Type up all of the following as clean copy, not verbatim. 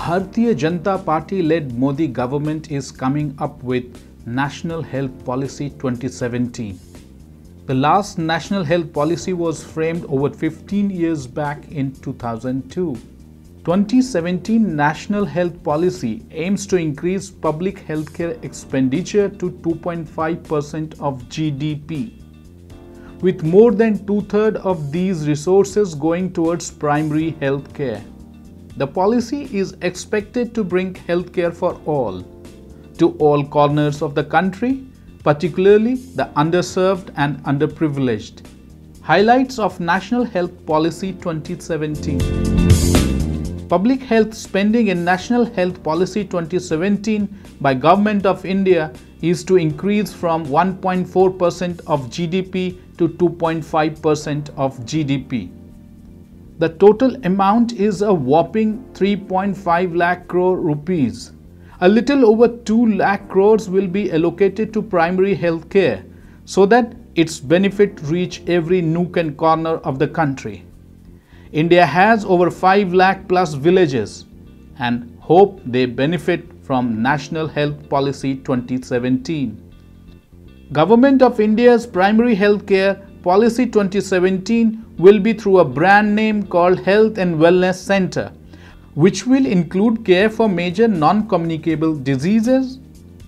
Bharatiya Janata Party-led Modi government is coming up with National Health Policy 2017. The last National Health Policy was framed over 15 years back in 2002. 2017 National Health Policy aims to increase public healthcare expenditure to 2.5% of GDP, with more than two-thirds of these resources going towards primary health care. The policy is expected to bring healthcare for all, to all corners of the country, particularly the underserved and underprivileged. Highlights of National Health Policy 2017. Public health spending in National Health Policy 2017 by Government of India is to increase from 1.4% of GDP to 2.5% of GDP. The total amount is a whopping 3.5 lakh crore rupees. A little over 2 lakh crores will be allocated to primary health care so that its benefit reach every nook and corner of the country. India has over 5 lakh plus villages and hope they benefit from National Health Policy 2017. Government of India's Primary Healthcare Policy 2017 will be through a brand name called Health and Wellness Center, which will include care for major non-communicable diseases,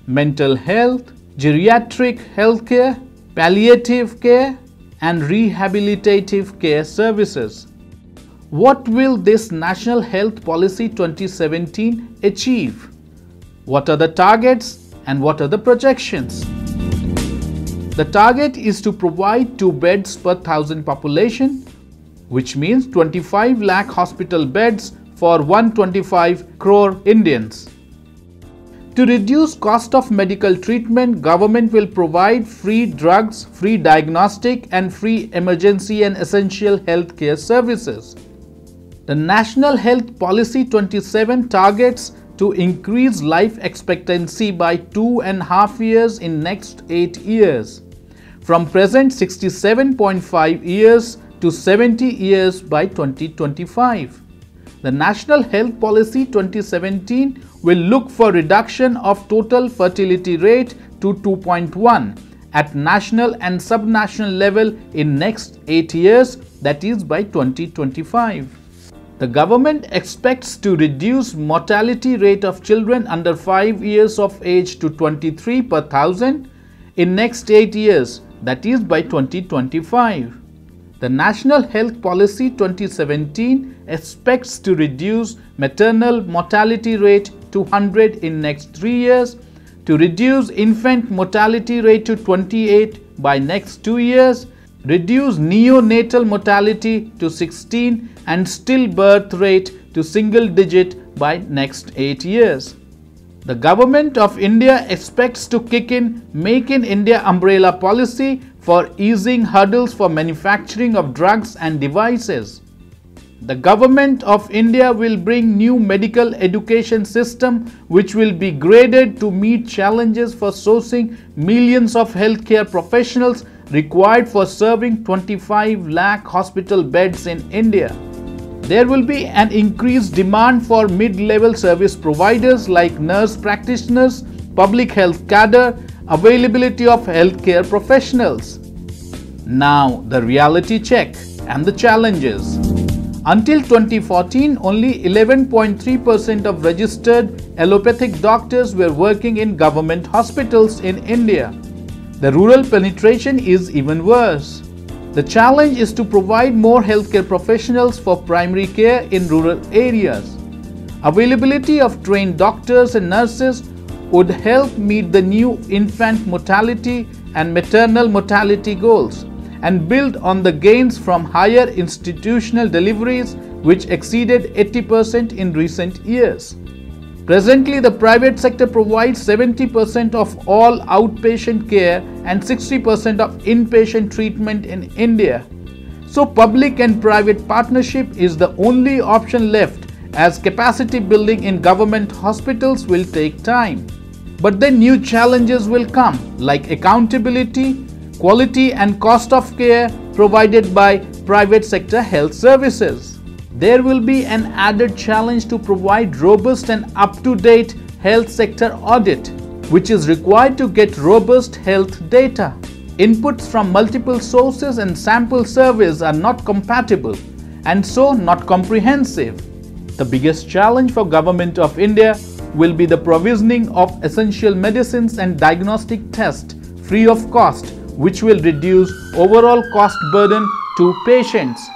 mental health, geriatric healthcare, palliative care, and rehabilitative care services. What will this National Health Policy 2017 achieve? What are the targets and what are the projections? The target is to provide 2 beds per 1,000 population, which means 25 lakh hospital beds for 125 crore Indians. To reduce cost of medical treatment, government will provide free drugs, free diagnostic and free emergency and essential healthcare services. The National Health Policy 27 targets to increase life expectancy by 2.5 years in next 8 years, from present 67.5 years to 70 years by 2025. The National Health Policy 2017 will look for reduction of total fertility rate to 2.1 at national and subnational level in next 8 years, that is by 2025. The government expects to reduce mortality rate of children under 5 years of age to 23 per 1,000 in next 8 years, that is by 2025. The National Health Policy 2017 expects to reduce maternal mortality rate to 100 in next 3 years, to reduce infant mortality rate to 28 by next 2 years, reduce neonatal mortality to 16 and stillbirth rate to single digit by next 8 years. The Government of India expects to kick in Make in India umbrella policy for easing hurdles for manufacturing of drugs and devices. The Government of India will bring new medical education system which will be graded to meet challenges for sourcing millions of healthcare professionals required for serving 25 lakh hospital beds in India. There will be an increased demand for mid-level service providers like nurse practitioners, public health cadre, availability of healthcare professionals. Now the reality check and the challenges. Until 2014, only 11.3% of registered allopathic doctors were working in government hospitals in India. The rural penetration is even worse. The challenge is to provide more healthcare professionals for primary care in rural areas. Availability of trained doctors and nurses would help meet the new infant mortality and maternal mortality goals and build on the gains from higher institutional deliveries which exceeded 80% in recent years. Presently, the private sector provides 70% of all outpatient care and 60% of inpatient treatment in India. So public and private partnership is the only option left, as capacity building in government hospitals will take time. But then new challenges will come, like accountability, quality and cost of care provided by private sector health services. There will be an added challenge to provide robust and up-to-date health sector audit, which is required to get robust health data. Inputs from multiple sources and sample surveys are not compatible and so not comprehensive. The biggest challenge for Government of India will be the provisioning of essential medicines and diagnostic tests free of cost, which will reduce overall cost burden to patients.